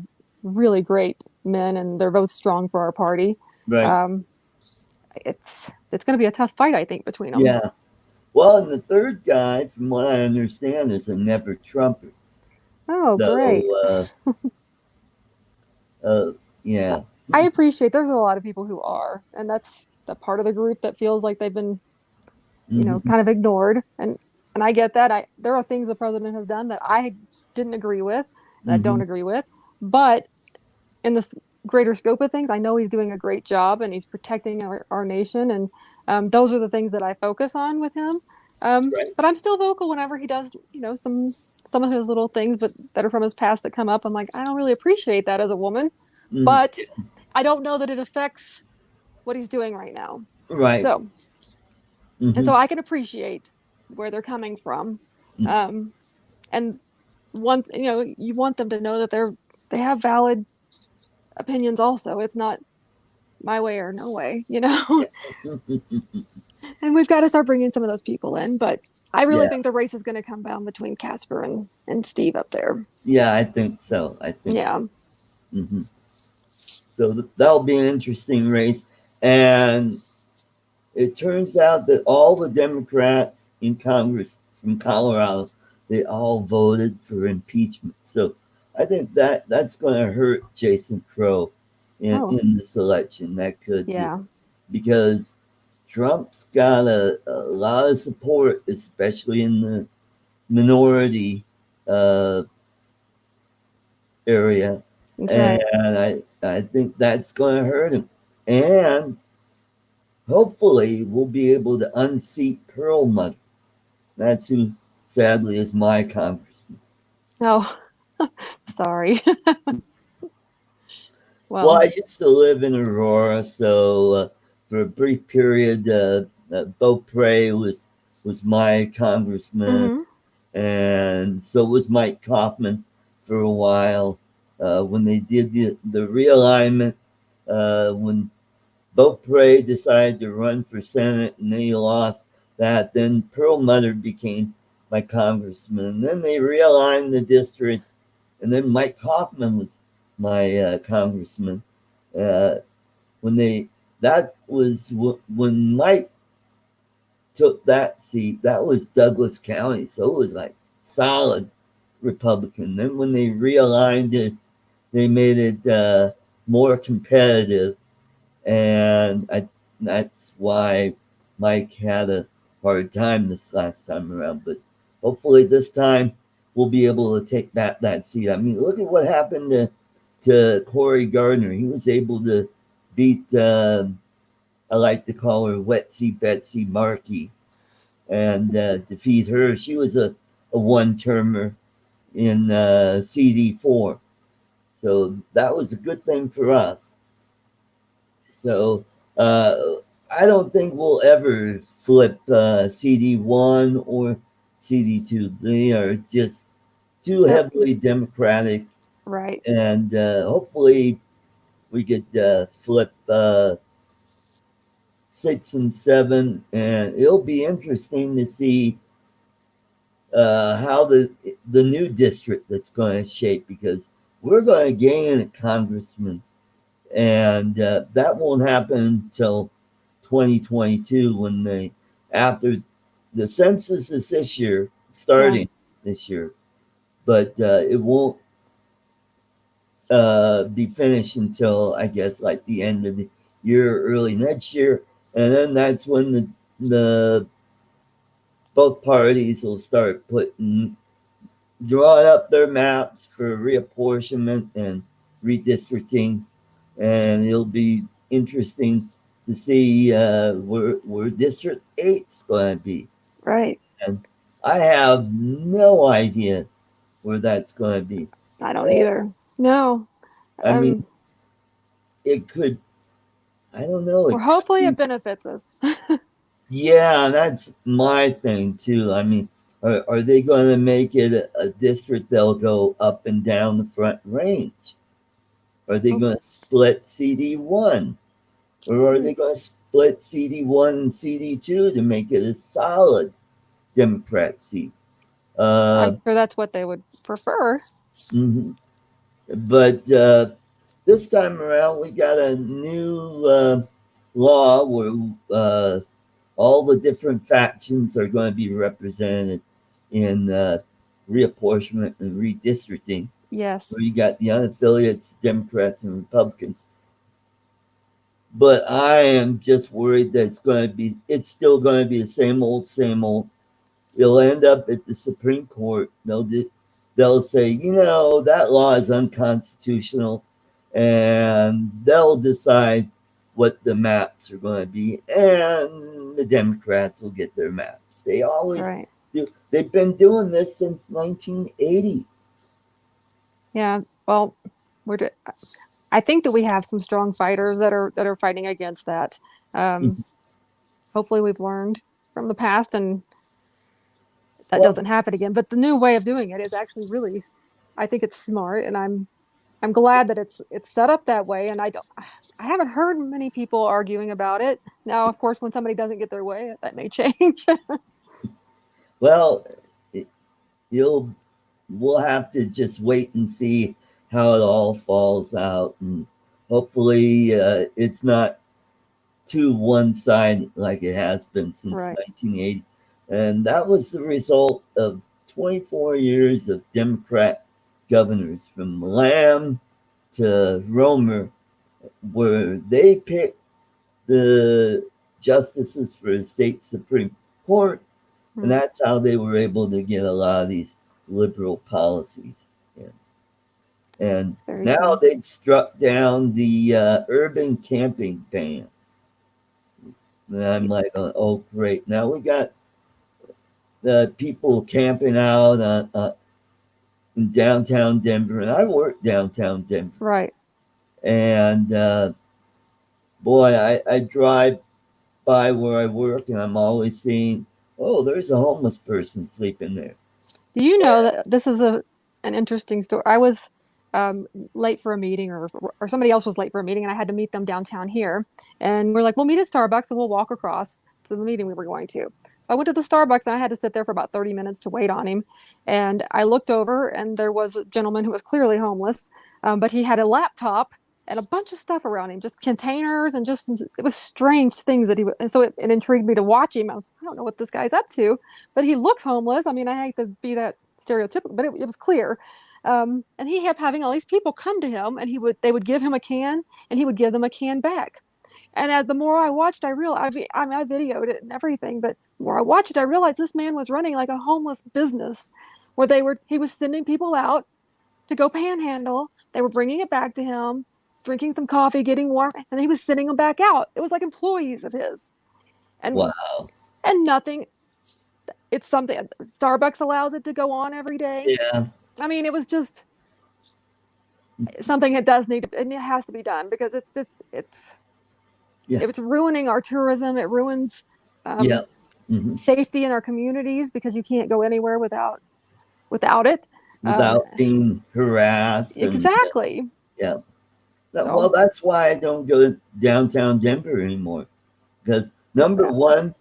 really great men, and they're both strong for our party. Right. Um, it's going to be a tough fight, I think, between them. Yeah. Well, and the third guy, from what I understand, is a never Trumper. Oh, great. So, uh, yeah. I appreciate there's a lot of people who are, and that's the part of the group that feels like they've been, Hmm. kind of ignored. And I get that. There are things the president has done that I didn't agree with, that I don't Hmm. agree with. But in the greater scope of things, I know he's doing a great job and he's protecting our nation. And those are the things that I focus on with him. Right. But I'm still vocal whenever he does, some of his little things, but that are from his past that come up. I'm like, I don't really appreciate that as a woman, Hmm. but I don't know that it affects what he's doing right now. Right. So, and Hmm. so I can appreciate where they're coming from. Um, and you want them to know that they have valid opinions also. It's not my way or no way. And we've got to start bringing some of those people in. But I really Yeah. think the race is going to come down between Casper and Steve up there. Yeah, I think so. I think Yeah. so. Hmm. So that'll be an interesting race. And it turns out that all the Democrats in Congress from Colorado, they all voted for impeachment. So I think that's going to hurt Jason Crow Oh, in this election. That could yeah. because Trump's got a lot of support, especially in the minority uh, area, That's right. and I think that's going to hurt him. And hopefully, we'll be able to unseat Perlmutter. That's who, sadly, is my congressman. Oh, sorry. Well, Well, I used to live in Aurora, so for a brief period, Beaupre was my congressman, hmm and so was Mike Kaufman for a while. When they did the realignment, when Beaupre decided to run for Senate and he lost that, then Perlmutter became my congressman. And then they realigned the district, and then Mike Kaufman was my congressman. Uh, when they that was when Mike took that seat, that was Douglas County, so it was like solid Republican. Then when they realigned it, they made it more competitive, and that's why Mike had a hard time this last time around. But hopefully this time we'll be able to take back that seat. I mean, look at what happened to Corey Gardner. He was able to beat, I like to call her Wetsy Betsy Markey, and defeat her. She was a one termer in CD4. So that was a good thing for us. So uh, I don't think we'll ever flip CD1 or CD2. They are just too Yep. heavily Democratic, Right. and hopefully we could flip 6 and 7, and it'll be interesting to see how the new district that's going to shape, because we're going to gain a congressman, and that won't happen until 2022 when they after the census is this year, Yeah. starting this year, but it won't be finished until I guess like the end of the year, early next year, and then that's when the both parties will start putting drawing up their maps for reapportionment and redistricting, and it'll be interesting to see where District 8's going to be. Right. And I have no idea where that's going to be. I don't either. No. I mean, it could, I don't know, Well, it could hopefully be, it benefits us. yeah, that's my thing too. I mean, are they going to make it a district that'll go up and down the Front Range? Are they going to split CD1? Or are they going to split CD1 and CD2 to make it a solid Democrat seat? I'm Uh, sure that's what they would prefer. mhm. But this time around, we got a new law where all the different factions are going to be represented in reapportionment and redistricting. Where Yes. you got the unaffiliates, Democrats, and Republicans. But I am just worried that it's still going to be the same old, same old. It'll end up at the Supreme Court. They'll say, that law is unconstitutional, and they'll decide what the maps are going to be, and the Democrats will get their maps. They always Right. do. They've been doing this since 1980. Yeah. Well, I think that we have some strong fighters that are fighting against that. Um, Hopefully, we've learned from the past and that Well, doesn't happen again. But the new way of doing it is actually really, I think it's smart, and I'm glad that it's set up that way. And I haven't heard many people arguing about it. Now, of course, when somebody doesn't get their way, that may change. well, you'll we'll have to just wait and see how it all falls out, and hopefully it's not too one-sided like it has been since Right. 1980. And that was the result of 24 years of Democrat governors, from Lamb to Romer, where they picked the justices for the state Supreme Court, and Mm, that's how they were able to get a lot of these liberal policies. And, and it's very now true. they've struck down the urban camping ban. And I'm like, oh, great. Now we got the people camping out in downtown Denver, and I work downtown Denver. Right. And boy, I drive by where I work, and I'm always seeing, oh, there's a homeless person sleeping there. Do you know that this is an interesting story? I was late for a meeting, or somebody else was late for a meeting, and I had to meet them downtown here. And we're like, we'll meet at Starbucks, and we'll walk across to the meeting we were going to. I went to the Starbucks, and I had to sit there for about 30 minutes to wait on him. And I looked over, and there was a gentleman who was clearly homeless, but he had a laptop and a bunch of stuff around him, just containers and it was strange things that he was. And so it intrigued me to watch him. I don't know what this guy's up to, but he looks homeless. I mean, I hate to be that stereotypical, but it was clear. And he kept having all these people come to him, and they would give him a can, and he would give them a can back. And as the more I watched, I realized, I mean, I videoed it and everything, but the more I watched it, I realized this man was running like a homeless business where he was sending people out to go panhandle. They were bringing it back to him, drinking some coffee, getting warm, and he was sending them back out. It was like employees of his. And Wow. and nothing, it's something Starbucks allows it to go on every day. Yeah. I mean, it was just something that does need to, and it has to be done because Yeah. it's ruining our tourism. It ruins Yeah. um, Hmm. safety in our communities because you can't go anywhere without it. Um, Without being harassed and exactly. yeah. Well, So that's why I don't go to downtown Denver anymore. Because number yeah. one,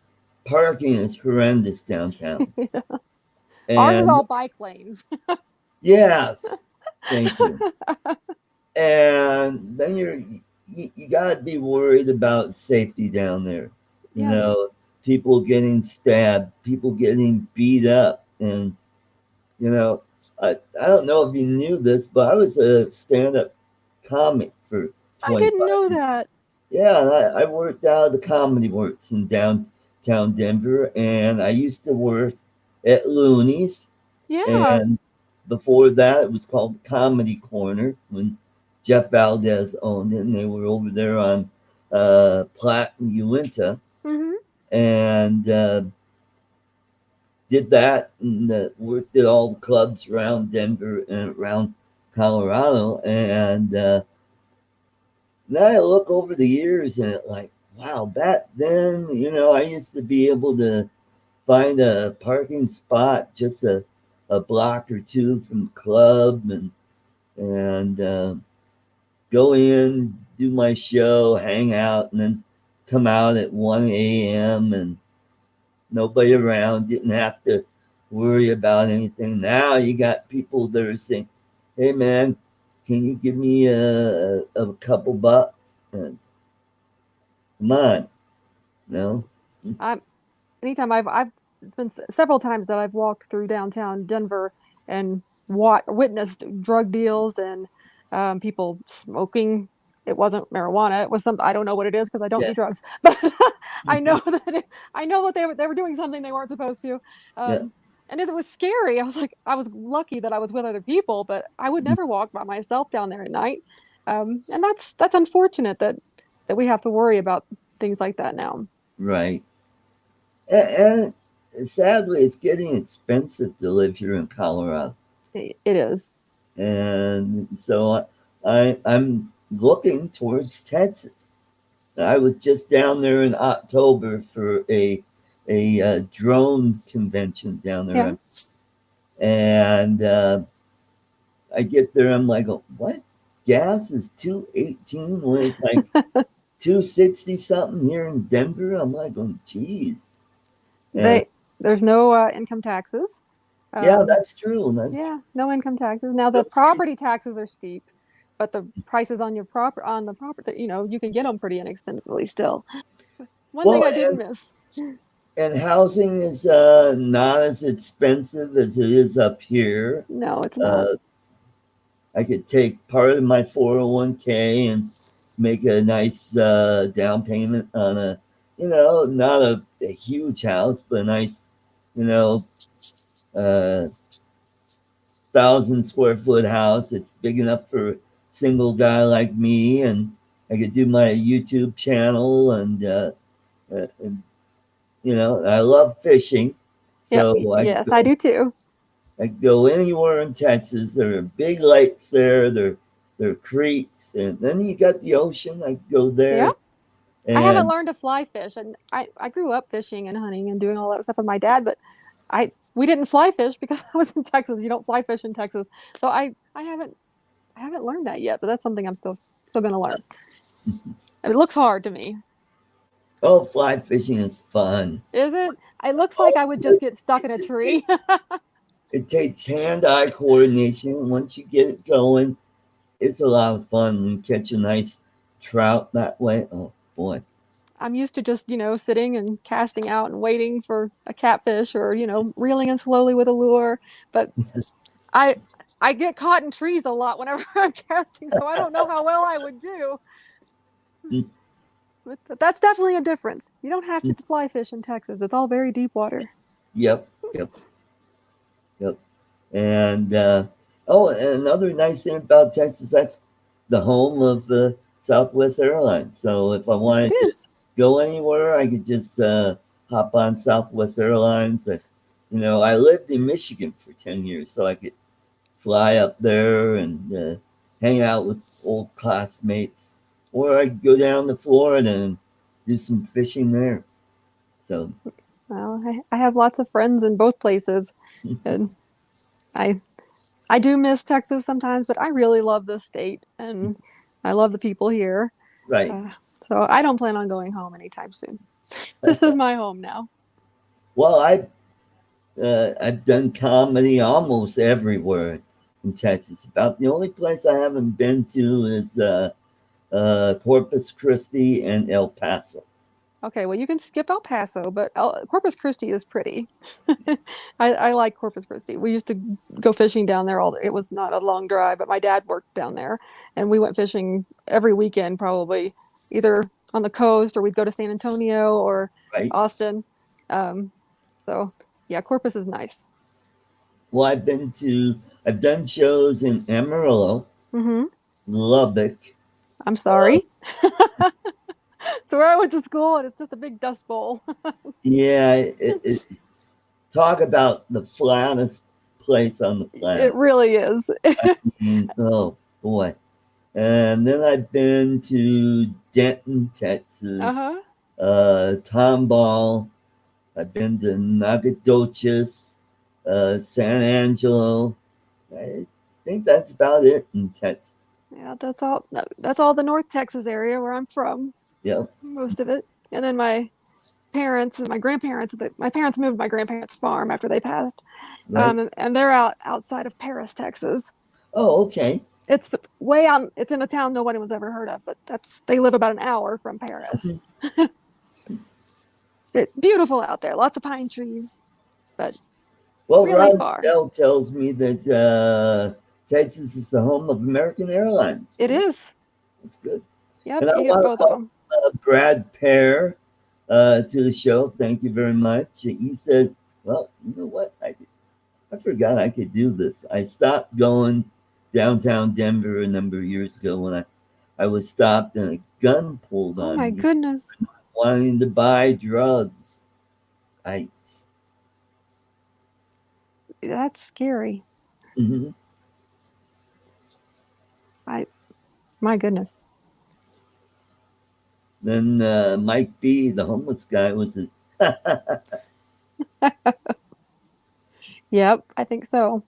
parking is horrendous downtown. Ours is And all bike lanes. yes, thank you. And then you gotta be worried about safety down there. You Yes, know, people getting stabbed, people getting beat up, and you know, I don't know if you knew this, but I was a stand-up comic for I didn't 25 know years. that. Yeah, and I worked out of the Comedy Works in downtown Denver, and I used to work at Looney's, Yeah. and before that, it was called the Comedy Corner when Jeff Valdez owned it, and they were over there on Platte and Uinta, Hmm. and did that and worked at all the clubs around Denver and around Colorado, and now I look over the years and it like, wow, back then, I used to be able to find a parking spot just a block or two from the club and go in, do my show, hang out, and then come out at 1 a.m. and nobody around, didn't have to worry about anything. Now you got people that are saying, hey man, can you give me a couple bucks? And come on, no. I'm anytime I've it's been several times that I've walked through downtown Denver and witnessed drug deals and people smoking. It wasn't marijuana. It was some, I don't know what it is because I don't Yeah, do drugs, but I know that I know that they were doing something they weren't supposed to. yeah, And it was scary. I was like, I was lucky that I was with other people, but I would never walk by myself down there at night. And that's unfortunate that we have to worry about things like that now. right. And sadly, it's getting expensive to live here in Colorado, It is. and so I'm looking towards Texas. I was just down there in October for a drone convention down Yeah. there, and I get there, I'm like, what? Gas is 218 when it's like 260 something here in Denver. I'm like, oh, geez. And There's no income taxes. yeah, Um, that's true. That's yeah, no income taxes. Now the those property taxes are steep, but the prices on the property, you can get them pretty inexpensively still. One thing well, I didn't and miss. and housing is not as expensive as it is up here. No, it's not. Uh, I could take part of my 401k and make a nice down payment on not a huge house, but a nice, you know, 1,000 square foot house. It's big enough for a single guy like me, and I could do my YouTube channel, and I love fishing, Yep. so I could Yes, I go do too. I could go anywhere in Texas. There are big lakes there. There are creeks, and then you got the ocean. I could go Yeah. there, I haven't and learned to fly fish, and I grew up fishing and hunting and doing all that stuff with my dad, but we didn't fly fish because I was in Texas. You don't fly fish in Texas, so I haven't learned that yet. But that's something I'm still going to learn. It looks hard to me. oh, fly fishing is fun. Is it? It looks like Oh, I would just get stuck it in a just tree. takes it takes hand-eye coordination. Once you get it going, it's a lot of fun when you catch a nice trout that way. Oh boy. I'm used to just, sitting and casting out and waiting for a catfish or, reeling in slowly with a lure. But I I get caught in trees a lot whenever I'm casting, so I don't know how well I would do. But that's definitely a difference. You don't have to fly fish in Texas. It's all very deep water. Yep, yep, yep. And oh, and another nice thing about Texas, that's the home of Southwest Airlines. So if I Yes, it wanted to is. go anywhere, I could just hop on Southwest Airlines. I lived in Michigan for 10 years, so I could fly up there and hang out with old classmates, or I could go down to Florida and do some fishing there. So, Well, I have lots of friends in both places, and I I do miss Texas sometimes, but I really love this state, and I love the people here. right. Uh, so I don't plan on going home anytime soon. This is my home now. Well, I've done comedy almost everywhere in Texas. About the only place I haven't been to is Corpus Christi and El Paso. Okay, well, you can skip El Paso, but Corpus Christi is pretty. I like Corpus Christi. We used to go fishing down there all. It was not a long drive, but my dad worked down there, and we went fishing every weekend, probably either on the coast or we'd go to San Antonio or Right. Austin. Um, so yeah, Corpus is nice. Well, I've done shows in Amarillo, Hmm. Lubbock. I'm Uh, sorry. It's where I went to school, and it's just a big dust bowl. yeah, talk about the flattest place on the It planet. really is. Oh boy. And then I've been to Denton, Texas, Uh-huh. Tomball. I've been to Nacogdoches, San Angelo. I think that's about it in Texas. Yeah, that's all. That's all the North Texas area where I'm from, Yep. most of it. And then my parents and my grandparents. My parents moved my grandparents' farm after they passed, Right. and they're outside of Paris, Texas. Oh, okay. It's way out. It's in a town nobody was ever heard of, but that's they live about an hour from Paris. Beautiful out there, lots of pine trees, but Well, really Ron far. Bell tells me that Texas is the home of American Airlines. It is. That's good. Yep, And I you get want both to of them. welcome Brad Pear to the show. Thank you very much. He said, "Well, you know what? I forgot I could do this. I stopped going downtown Denver a number of years ago when I was stopped and a gun pulled Oh on my me, goodness, wanting to buy drugs. I, that's scary. mhm. I My goodness. Then Mike B, the homeless guy, was a, Yep, I think so.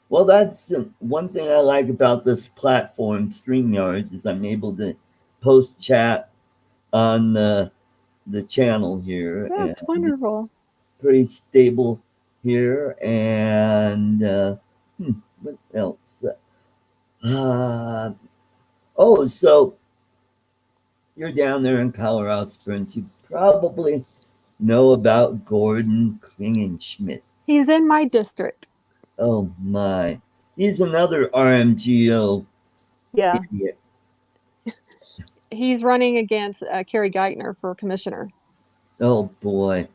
well. That's one thing I like about this platform, StreamYards, is I'm able to post chat on the channel here, and That's wonderful. pretty stable here. And what else? Uh, oh, so you're down there in Colorado Springs. You probably know about Gordon Klingenschmidt. He's in my district. Oh my, he's another RMGO Yeah, idiot. he's running against Kerry Geithner for commissioner. Oh boy,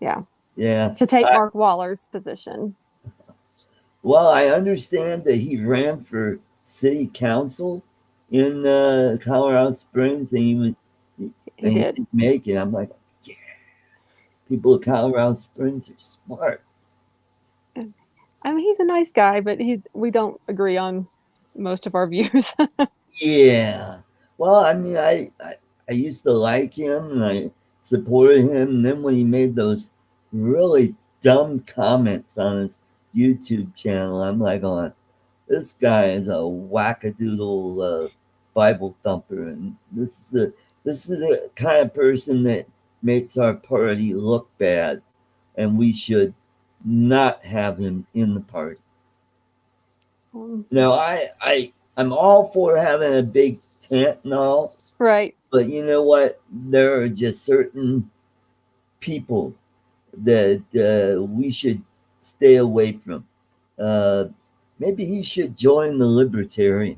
Yeah, yeah. to take Mark Waller's position. Well, I understand that he ran for city council in Colorado Springs, and He he did. didn't make it. I'm like, yeah, people of Colorado Springs are smart. I mean, he's a nice guy, but we don't agree on most of our views. Yeah. Well, I mean, I used to like him and I supported him. And then when he made those really dumb comments on his YouTube channel, I'm like, oh, this guy is a wackadoodle Bible thumper, and this is a kind of person that makes our party look bad, and we should not have him in the party. Um, Now, I'm all for having a big tent and all, right. but you know what? There are just certain people that we should stay away from. Uh, Maybe he should join the Libertarian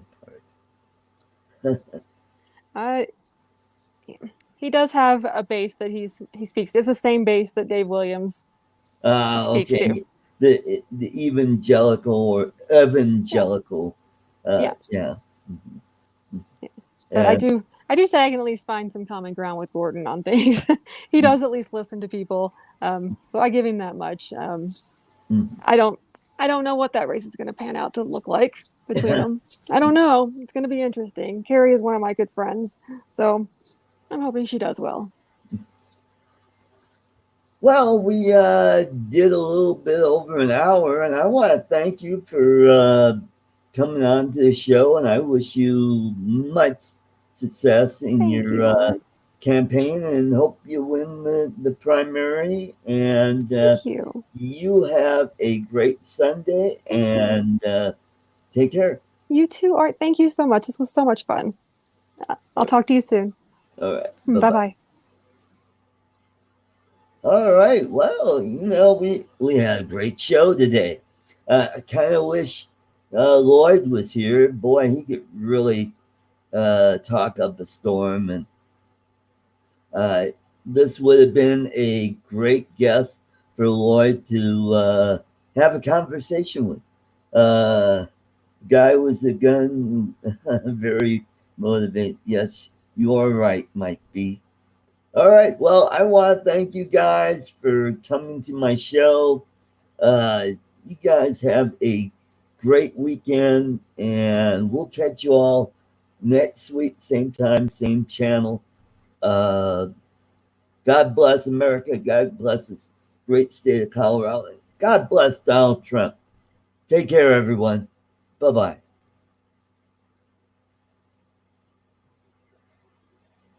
Party. I he does have a base that he speaks. It's the same base that Dave Williams speaks to. Okay. The evangelical or Yeah, evangelical. yeah, Yeah. Mhm. yeah. But Uh, I do say I can at least find some common ground with Gordon on things. He does at least listen to people. So I give him that much. mhm. I don't I don't know what that race is going to pan out to look like between them. I don't know. It's going to be interesting. Carrie is one of my good friends, so I'm hoping she does well. Well, we did a little bit over an hour, and I want to thank you for coming on to the show, and I wish you much success in Thank your you. campaign, and hope you win the primary. And Thank you. you have a great Sunday, Thank you. and take care. You too, Art. Thank you so much. This was so much fun. I'll talk to you soon. All right, bye Bye bye. bye. All right. Well, we had a great show today. I kind of wish Lloyd was here. Boy, he could really talk up a storm, and uh, this would have been a great guest for Lloyd to have a conversation with. Uh, Guy was a gun, very motivated. Yes, you are right, Mike B. All right. Well, I want to thank you guys for coming to my show. Uh, you guys have a great weekend, and we'll catch you all next week, same time, same channel. Uh, God bless America. God bless this great state of Colorado. God bless Donald Trump. Take care, everyone. Bye bye.